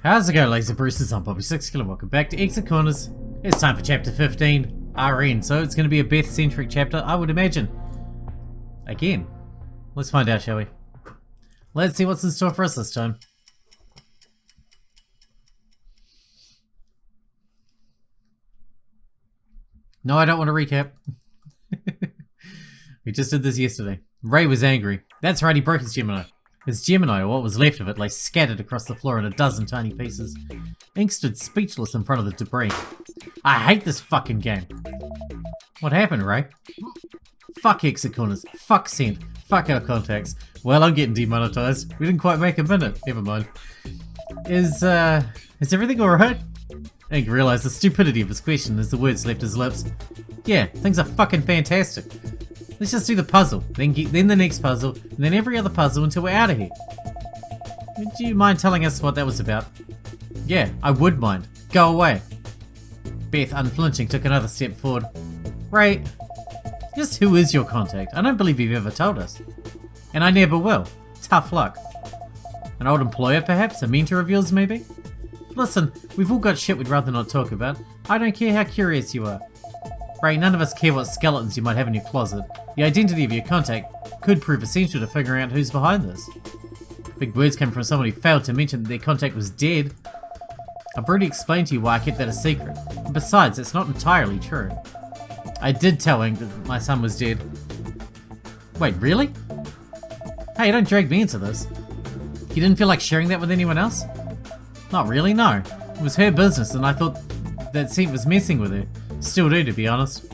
How's it going, ladies and Bruces? I'm Bobby Sixkilla. Welcome back to Exit Corners. It's time for chapter 15, RN. So it's going to be a Beth-centric chapter, I would imagine. Again. Let's find out, shall we? Let's see what's in store for us this time. No, I don't want to recap. We just did this yesterday. Ray was angry. That's right, he broke his Gemini. His Gemini, or what was left of it, lay scattered across the floor in a dozen tiny pieces. Ink stood speechless in front of the debris. I hate this fucking game. What happened, Ray? Fuck Exit Corners. Fuck Scent. Fuck our contacts. Well, I'm getting demonetized. We didn't quite make a minute. Never mind. Is everything alright? Ink realised the stupidity of his question as the words left his lips. Yeah, things are fucking fantastic. Let's just do the puzzle, then the next puzzle, and then every other puzzle until we're out of here. Would you mind telling us what that was about? Yeah, I would mind. Go away. Beth, unflinching, took another step forward. Ray, just who is your contact? I don't believe you've ever told us. And I never will. Tough luck. An old employer, perhaps? A mentor of yours, maybe? Listen, we've all got shit we'd rather not talk about. I don't care how curious you are. Ray, none of us care what skeletons you might have in your closet. The identity of your contact could prove essential to figuring out who's behind this. Big words came from someone who failed to mention that their contact was dead. I've already explained to you why I kept that a secret. And besides, it's not entirely true. I did tell Ink that my son was dead. Wait, really? Hey, don't drag me into this. You didn't feel like sharing that with anyone else? Not really, no. It was her business and I thought that Scent was messing with her. Still do, to be honest.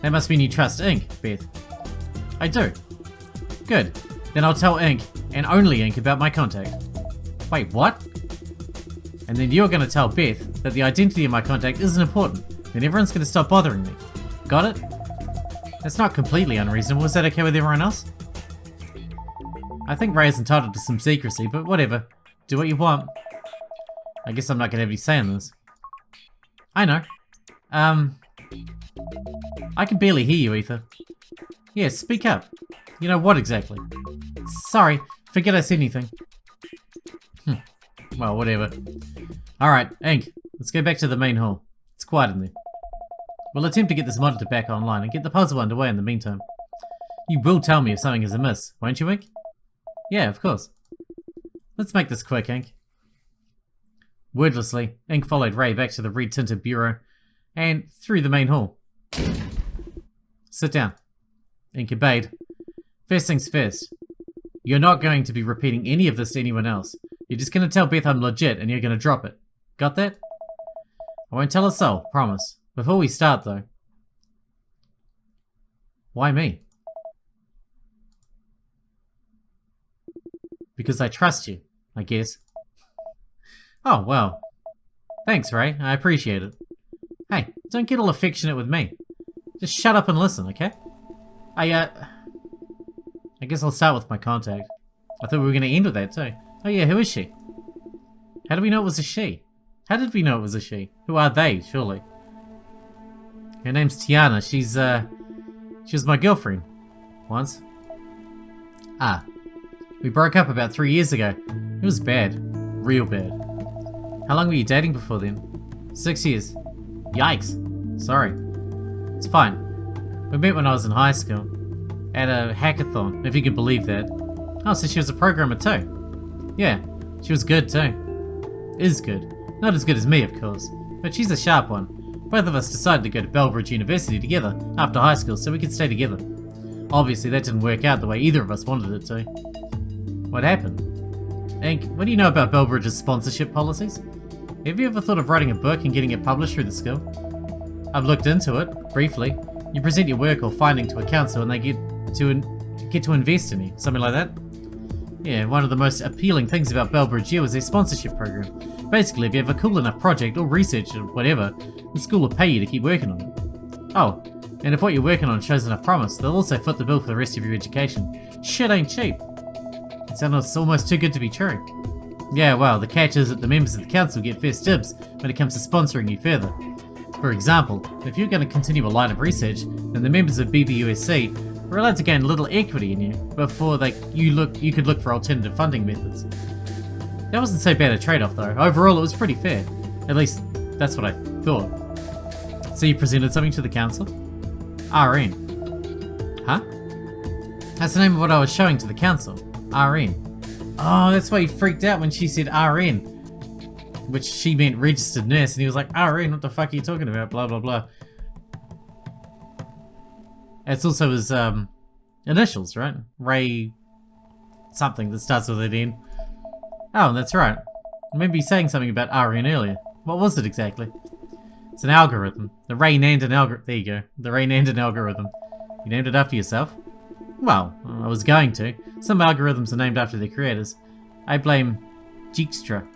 That must mean you trust Ink, Beth. I do. Good. Then I'll tell Ink, and only Ink, about my contact. Wait, what? And then you're gonna tell Beth that the identity of my contact isn't important. Then everyone's gonna stop bothering me. Got it? That's not completely unreasonable. Is that okay with everyone else? I think Ray is entitled to some secrecy, but whatever. Do what you want. I guess I'm not gonna have any say in this. I know. I can barely hear you, Ether. Yeah, speak up. You know what exactly? Sorry, forget I said anything. Well, whatever. Alright, Ink, let's go back to the main hall. It's quiet in there. We'll attempt to get this monitor back online and get the puzzle underway in the meantime. You will tell me if something is amiss, won't you, Ink? Yeah, of course. Let's make this quick, Ink. Wordlessly, Ink followed Ray back to the red-tinted bureau and through the main hall. Sit down. Ink obeyed. First things first. You're not going to be repeating any of this to anyone else. You're just going to tell Beth I'm legit and you're going to drop it. Got that? I won't tell a soul, promise. Before we start, though. Why me? Because I trust you, I guess. Oh, well. Thanks, Ray. I appreciate it. Hey, don't get all affectionate with me. Just shut up and listen, okay? I guess I'll start with my contact. I thought we were going to end with that too. Oh yeah, who is she? How do we know it was a she? How did we know it was a she? Who are they, surely? Her name's Tiana. She was my girlfriend. Once. Ah. We broke up about 3 years ago. It was bad. Real bad. How long were you dating before then? 6 years. Yikes. Sorry. It's fine. We met when I was in high school. At a hackathon, if you can believe that. Oh, so she was a programmer too. Yeah, she was good too. Is good. Not as good as me, of course. But she's a sharp one. Both of us decided to go to Bellbridge University together after high school so we could stay together. Obviously that didn't work out the way either of us wanted it to. What happened? Ink, what do you know about Bellbridge's sponsorship policies? Have you ever thought of writing a book and getting it published through the school? I've looked into it, briefly. You present your work or finding to a council and they get to invest in you, something like that. Yeah, one of the most appealing things about Bellbridge U is their sponsorship program. Basically, if you have a cool enough project or research or whatever, the school will pay you to keep working on it. Oh, and if what you're working on shows enough promise, they'll also foot the bill for the rest of your education. Shit ain't cheap. It sounds almost too good to be true. Yeah, well, the catch is that the members of the council get first dibs when it comes to sponsoring you further. For example, if you're going to continue a line of research, then the members of BBUSC are allowed to gain a little equity in you before you could look for alternative funding methods. That wasn't so bad a trade-off though. Overall, it was pretty fair. At least, that's what I thought. So you presented something to the council? RN. Huh? That's the name of what I was showing to the council. RN. Oh, that's why he freaked out when she said RN. Which she meant registered nurse, and he was like, RN, what the fuck are you talking about? Blah, blah, blah. It's also his, initials, right? Ray... something that starts with an N. Oh, that's right. I remember you saying something about RN earlier. What was it exactly? It's an algorithm. The Ray Nandon algorithm. There you go. The Ray Nandon algorithm. You named it after yourself? Well, I was going to. Some algorithms are named after their creators. I blame Dijkstra.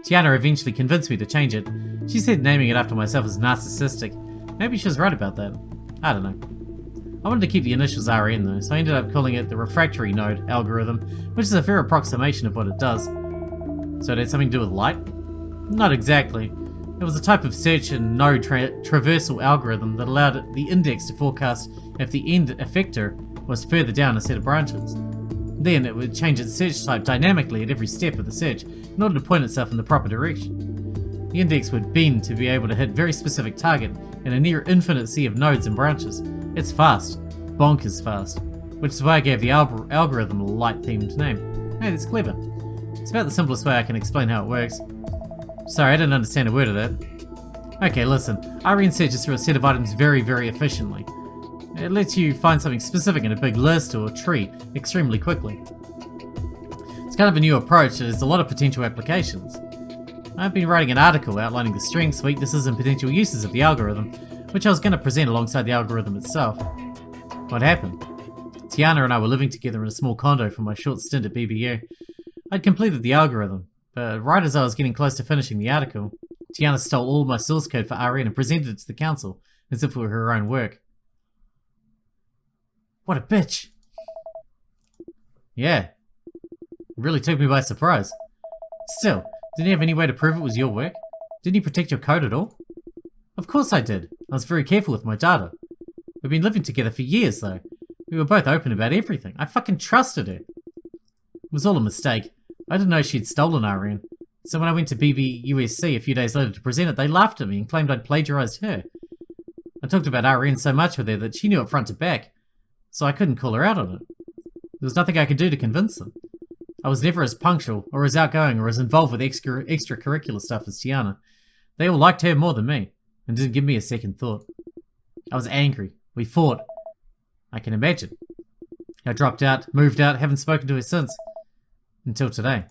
Tiana eventually convinced me to change it. She said naming it after myself is narcissistic. Maybe she was right about that. I don't know. I wanted to keep the initials RN though, so I ended up calling it the refractory node algorithm, which is a fair approximation of what it does. So it had something to do with light? Not exactly. It was a type of search and node traversal algorithm that allowed the index to forecast if the end effector was further down a set of branches. Then it would change its search type dynamically at every step of the search in order to point itself in the proper direction. The index would bend to be able to hit very specific target in a near infinite sea of nodes and branches. It's fast. Bonkers fast. Which is why I gave the algorithm a light-themed name. Hey, that's clever. It's about the simplest way I can explain how it works. Sorry, I didn't understand a word of that. Okay, listen. RN searches through a set of items very, very efficiently. It lets you find something specific in a big list or tree extremely quickly. It's kind of a new approach and there's a lot of potential applications. I've been writing an article outlining the strengths, weaknesses, and potential uses of the algorithm, which I was going to present alongside the algorithm itself. What happened? Tiana and I were living together in a small condo for my short stint at BBU. I'd completed the algorithm, but right as I was getting close to finishing the article, Tiana stole all my source code for RN and presented it to the council, as if it were her own work. What a bitch! Yeah. It really took me by surprise. Still, didn't you have any way to prove it was your work? Didn't you protect your code at all? Of course I did. I was very careful with my data. We've been living together for years, though. We were both open about everything. I fucking trusted her. It was all a mistake. I didn't know she'd stolen RN. So when I went to BBUSC a few days later to present it, they laughed at me and claimed I'd plagiarized her. I talked about RN so much with her that she knew it front to back, so I couldn't call her out on it. There was nothing I could do to convince them. I was never as punctual, or as outgoing, or as involved with extracurricular stuff as Tiana. They all liked her more than me, and didn't give me a second thought. I was angry. We fought. I can imagine. I dropped out, moved out, haven't spoken to her since. Until today.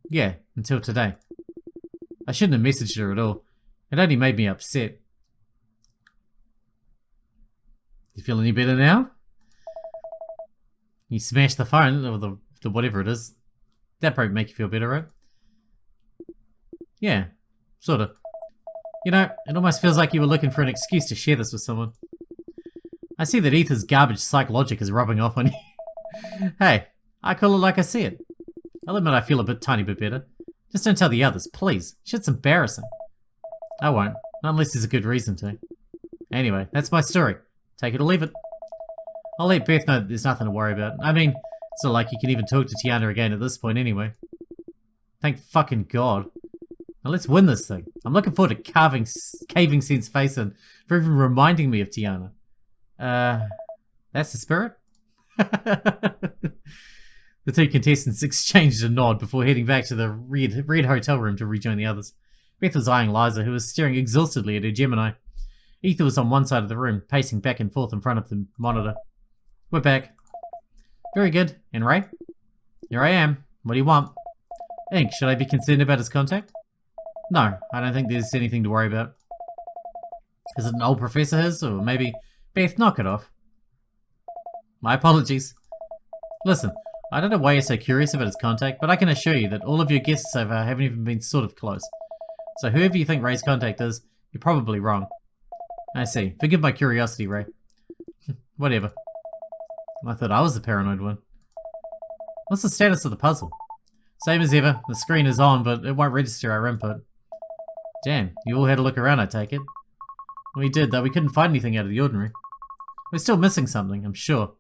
Yeah, until today. I shouldn't have messaged her at all. It only made me upset. You feel any better now? You smashed the phone, or the whatever it is. That'd probably make you feel better, right? Yeah, sort of. You know, it almost feels like you were looking for an excuse to share this with someone. I see that Ether's garbage psych logic is rubbing off on you. Hey, I call it like I see it. I'll admit I feel a tiny bit better. Just don't tell the others, please. Shit's embarrassing. I won't, not unless there's a good reason to. Anyway, that's my story. Take it or leave it. I'll let Beth know that there's nothing to worry about. I mean, it's not like you can even talk to Tiana again at this point anyway. Thank fucking God. Now let's win this thing. I'm looking forward to caving Sen's face in for even reminding me of Tiana. That's the spirit? The two contestants exchanged a nod before heading back to the red hotel room to rejoin the others. Beth was eyeing Liza, who was staring exhaustedly at her Gemini. Ether was on one side of the room, pacing back and forth in front of the monitor. We're back. Very good. And Ray? Here I am. What do you want? Ink, should I be concerned about his contact? No, I don't think there's anything to worry about. Is it an old professor of his, or maybe... Beth, knock it off. My apologies. Listen, I don't know why you're so curious about his contact, but I can assure you that all of your guesses so far haven't even been sort of close. So whoever you think Ray's contact is, you're probably wrong. I see. Forgive my curiosity, Ray. Whatever. I thought I was the paranoid one. What's the status of the puzzle? Same as ever. The screen is on, but it won't register our input. Damn, you all had a look around, I take it. We did, though we couldn't find anything out of the ordinary. We're still missing something, I'm sure.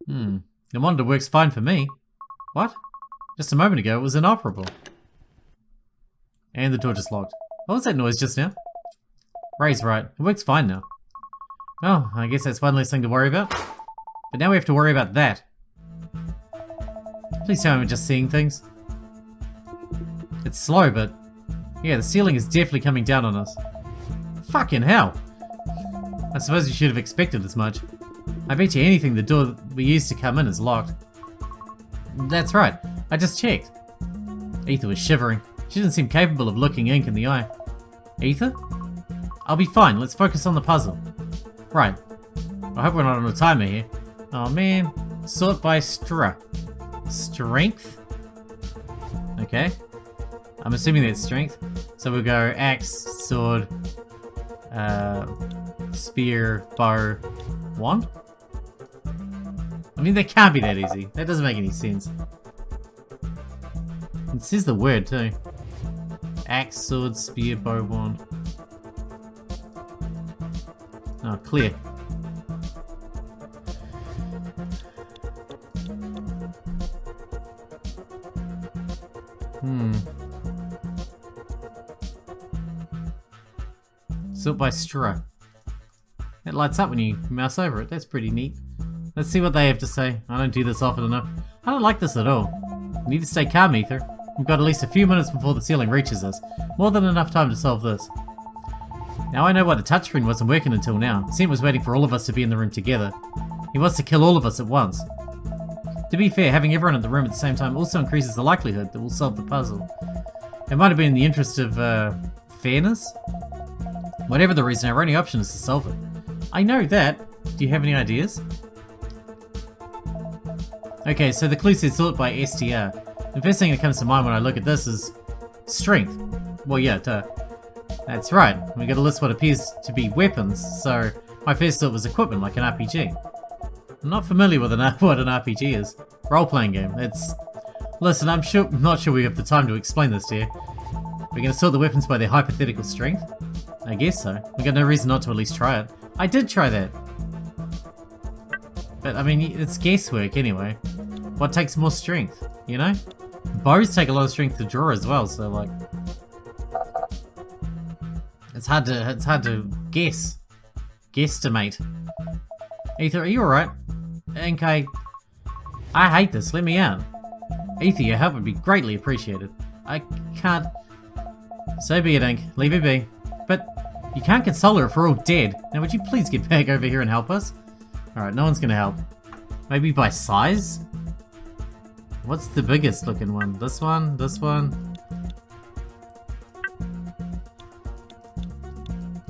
The monitor works fine for me. What? Just a moment ago, it was inoperable. And the door just locked. What was that noise just now? Ray's right. It works fine now. Oh, I guess that's one less thing to worry about. But now we have to worry about that. Please tell me I'm just seeing things. It's slow, but... yeah, the ceiling is definitely coming down on us. Fucking hell! I suppose you should have expected as much. I bet you anything the door we used to come in is locked. That's right. I just checked. Ether was shivering. She didn't seem capable of looking ink in the eye. Ether? I'll be fine. Let's focus on the puzzle. Right. I hope we're not on a timer here. Oh man. Sort by strength? Okay. I'm assuming that's strength. So we'll go axe, sword, spear, bow, wand? I mean, that can't be that easy. That doesn't make any sense. It says the word too. Axe, sword, spear, bow, wand. Oh, clear. Sort by straw. It lights up when you mouse over it. That's pretty neat. Let's see what they have to say. I don't do this often enough. I don't like this at all. You need to stay calm, Ether. We've got at least a few minutes before the ceiling reaches us. More than enough time to solve this. Now I know why the touchscreen wasn't working until now. Sim was waiting for all of us to be in the room together. He wants to kill all of us at once. To be fair, having everyone in the room at the same time also increases the likelihood that we'll solve the puzzle. It might have been in the interest of, fairness? Whatever the reason, our only option is to solve it. I know that. Do you have any ideas? Okay, so the clue says sort by STR. The first thing that comes to mind when I look at this is strength. Well, yeah, duh. That's right. We got to list what appears to be weapons, so my first thought was equipment, like an RPG. I'm not familiar with what an RPG is. Role-playing game. It's... Listen, I'm not sure we have the time to explain this to you. We're going to sort the weapons by their hypothetical strength? I guess so. We got no reason not to at least try it. I did try that. But, I mean, it's guesswork anyway. What takes more strength, you know? Bows take a lot of strength to draw as well, so like... It's hard to guess. Guesstimate. Ether, are you alright? Ink, I hate this, let me out. Ether, your help would be greatly appreciated. I can't... So be it, Ink. Leave it be. But you can't console her if we're all dead. Now would you please get back over here and help us? Alright, no one's gonna help. Maybe by size? What's the biggest looking one? This one? This one?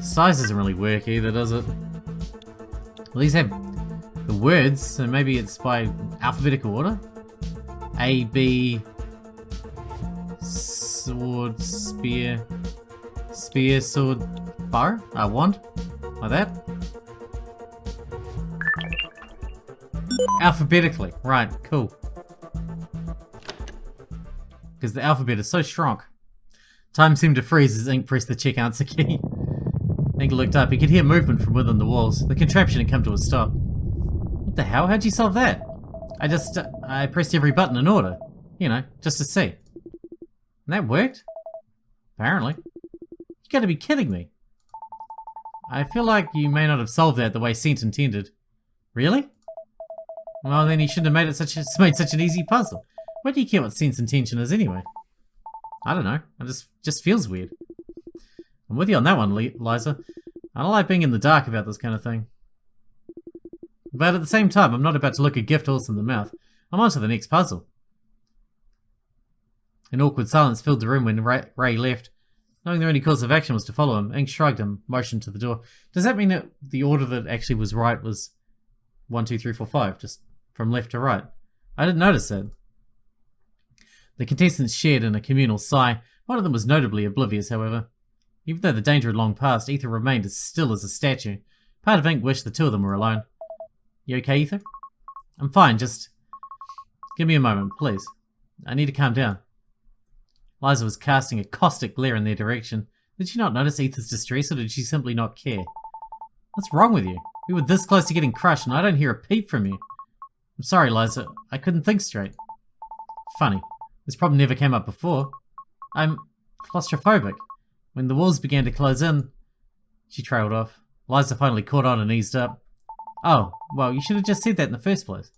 Size doesn't really work either, does it? Well, these have the words, so maybe it's by alphabetical order? A, B... Sword, spear... Spear, sword, bow? Wand? Like that? Alphabetically. Right, cool. Because the alphabet is so strong. Time seemed to freeze as Ink pressed the check answer key. Ink looked up. He could hear movement from within the walls. The contraption had come to a stop. What the hell? How'd you solve that? I pressed every button in order. You know, just to see. And that worked? Apparently. You gotta be kidding me. I feel like you may not have solved that the way Sent intended. Really? Well, then he shouldn't have made such an easy puzzle. Why do you care what Sent's intention is anyway? I don't know. It just feels weird. I'm with you on that one, Liza. I don't like being in the dark about this kind of thing. But at the same time, I'm not about to look a gift horse in the mouth. I'm on to the next puzzle. An awkward silence filled the room when Ray left. Knowing their only course of action was to follow him, Ink shrugged and motioned to the door. Does that mean that the order that actually was right was 1, 2, 3, 4, 5, just from left to right? I didn't notice that. The contestants shared in a communal sigh. One of them was notably oblivious, however. Even though the danger had long passed, Ether remained as still as a statue. Part of Ink wished the two of them were alone. You okay, Ether? I'm fine, just... Give me a moment, please. I need to calm down. Liza was casting a caustic glare in their direction. Did she not notice Ether's distress, or did she simply not care? What's wrong with you? We were this close to getting crushed, and I don't hear a peep from you. I'm sorry, Liza. I couldn't think straight. Funny. This problem never came up before. I'm claustrophobic. When the walls began to close in, she trailed off. Liza finally caught on and eased up. Oh, well, you should have just said that in the first place.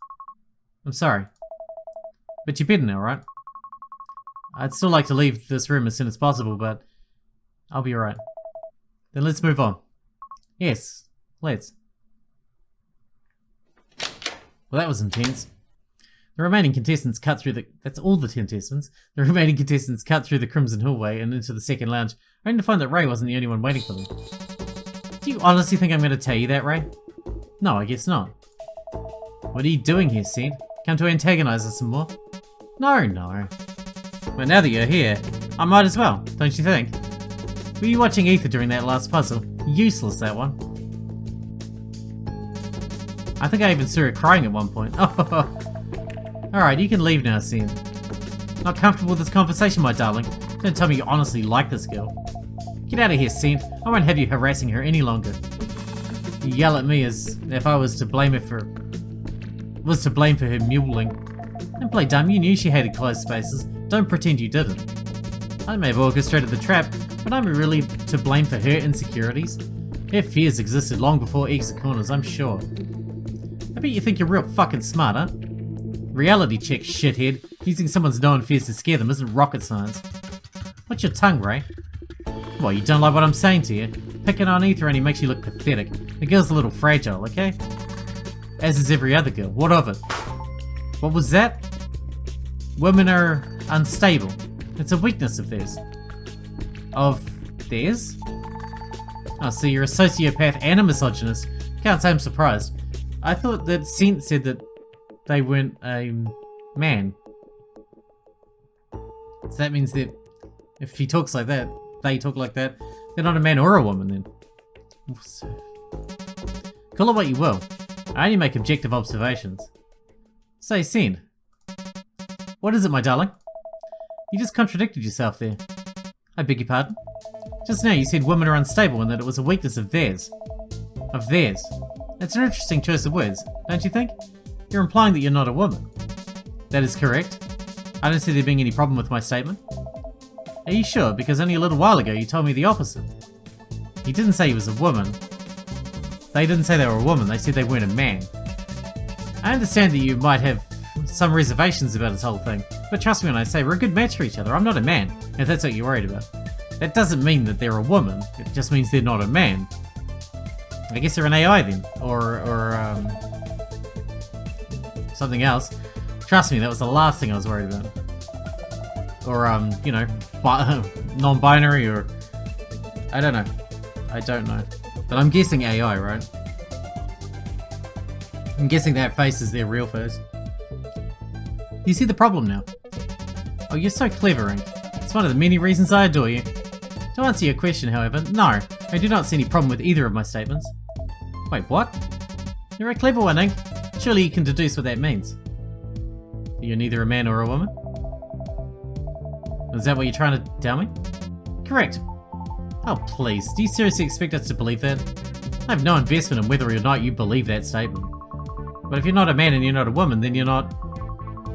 I'm sorry. But you're better now, right? I'd still like to leave this room as soon as possible, but I'll be alright. Then let's move on. Yes, let's. Well, that was intense. The remaining contestants cut through the... That's all the contestants. The remaining contestants cut through the Crimson hallway and into the second lounge, only to find that Ray wasn't the only one waiting for them. Do you honestly think I'm going to tell you that, Ray? No, I guess not. What are you doing here, Sid? Come to antagonize us some more? No. But now that you're here, I might as well, don't you think? Were you watching Ether during that last puzzle? Useless, that one. I think I even saw her crying at one point. Oh, alright, you can leave now, Sid. Not comfortable with this conversation, my darling. Don't tell me you honestly like this girl. Get out of here, Sid. I won't have you harassing her any longer. You yell at me as if I was to blame her for... her mewling. Don't play dumb, you knew she hated closed spaces. Don't pretend you didn't. I may have orchestrated the trap, but I'm really to blame for her insecurities. Her fears existed long before exit corners, I'm sure. I bet you think you're real fucking smart, huh? Reality check, shithead. Using someone's known fears to scare them isn't rocket science. What's your tongue, Ray? Well, you don't like what I'm saying to you. Picking on Ether only makes you look pathetic. The girl's a little fragile, okay? As is every other girl. What of it? What was that? Women are unstable. It's a weakness of theirs. Of theirs? Oh, so you're a sociopath and a misogynist. Can't say I'm surprised. I thought that Sint said that they weren't a man. So that means that if he talks like that, they talk like that, they're not a man or a woman then. Call it what you will. I only make objective observations. Say, Sint. What is it, my darling? You just contradicted yourself there. I beg your pardon? Just now you said women are unstable and that it was a weakness of theirs. Of theirs. That's an interesting choice of words, don't you think? You're implying that you're not a woman. That is correct. I don't see there being any problem with my statement. Are you sure? Because only a little while ago you told me the opposite. He didn't say he was a woman. They didn't say they were a woman, they said they weren't a man. I understand that you might have some reservations about this whole thing, but trust me when I say we're a good match for each other. I'm not a man, if that's what you're worried about. That doesn't mean that they're a woman, it just means they're not a man. I guess they're an AI then, or something else. Trust me, that was the last thing I was worried about. Or, you know, non-binary, or... I don't know. I don't know. But I'm guessing AI, right? I'm guessing that face is their real face. You see the problem now? Oh, you're so clever, Ink. It's one of the many reasons I adore you. To answer your question, however, no, I do not see any problem with either of my statements. Wait, what? You're a clever one, Ink. Surely you can deduce what that means. You're neither a man or a woman? Is that what you're trying to tell me? Correct. Oh, please. Do you seriously expect us to believe that? I have no investment in whether or not you believe that statement. But if you're not a man and you're not a woman, then you're not...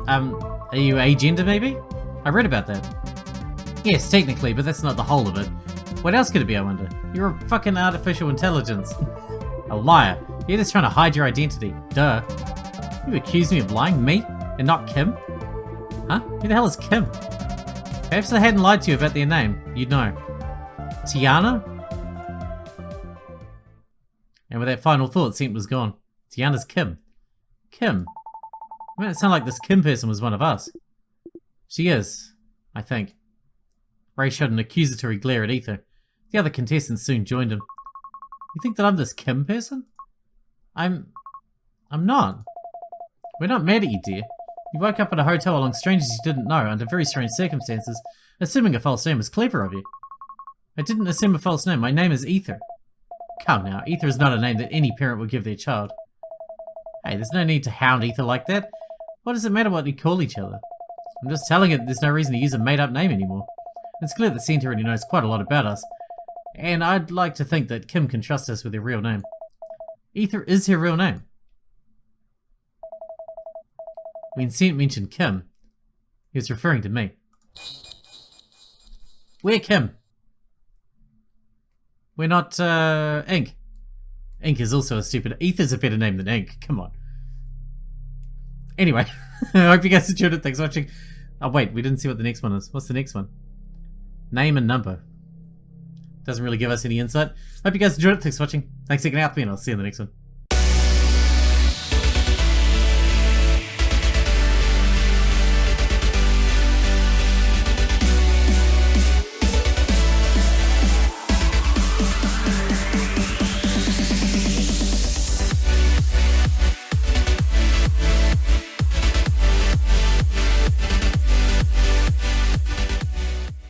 are you agender maybe? I read about that. Yes, technically, but that's not the whole of it. What else could it be, I wonder? You're a fucking artificial intelligence. A liar. You're just trying to hide your identity. Duh. You accuse me of lying? Me? And not Kim? Huh? Who the hell is Kim? Perhaps I hadn't lied to you about their name. You'd know. Tiana? And with that final thought, Sint was gone. Tiana's Kim. Kim? I mean, it sounded like this Kim person was one of us. She is, I think. Ray shot an accusatory glare at Ether. The other contestants soon joined him. You think that I'm this Kim person? I'm not. We're not mad at you, dear. You woke up at a hotel along strangers you didn't know under very strange circumstances, assuming a false name was clever of you. I didn't assume a false name. My name is Ether. Come now, Ether is not a name that any parent would give their child. Hey, there's no need to hound Ether like that. What does it matter what we call each other? I'm just telling it there's no reason to use a made-up name anymore. It's clear that Sint already knows quite a lot about us, and I'd like to think that Kim can trust us with her real name. Ether is her real name. When Sint mentioned Kim, He was referring to me. We're Kim. We're not, Ink. Ink is also a stupid... Ether's a better name than Ink. Come on. Anyway, I hope you guys enjoyed it. Thanks for watching. Oh, wait, we didn't see what the next one is. What's the next one? Name and number. Doesn't really give us any insight. Hope you guys enjoyed it. Thanks for watching. Thanks for hanging out with me, and I'll see you in the next one.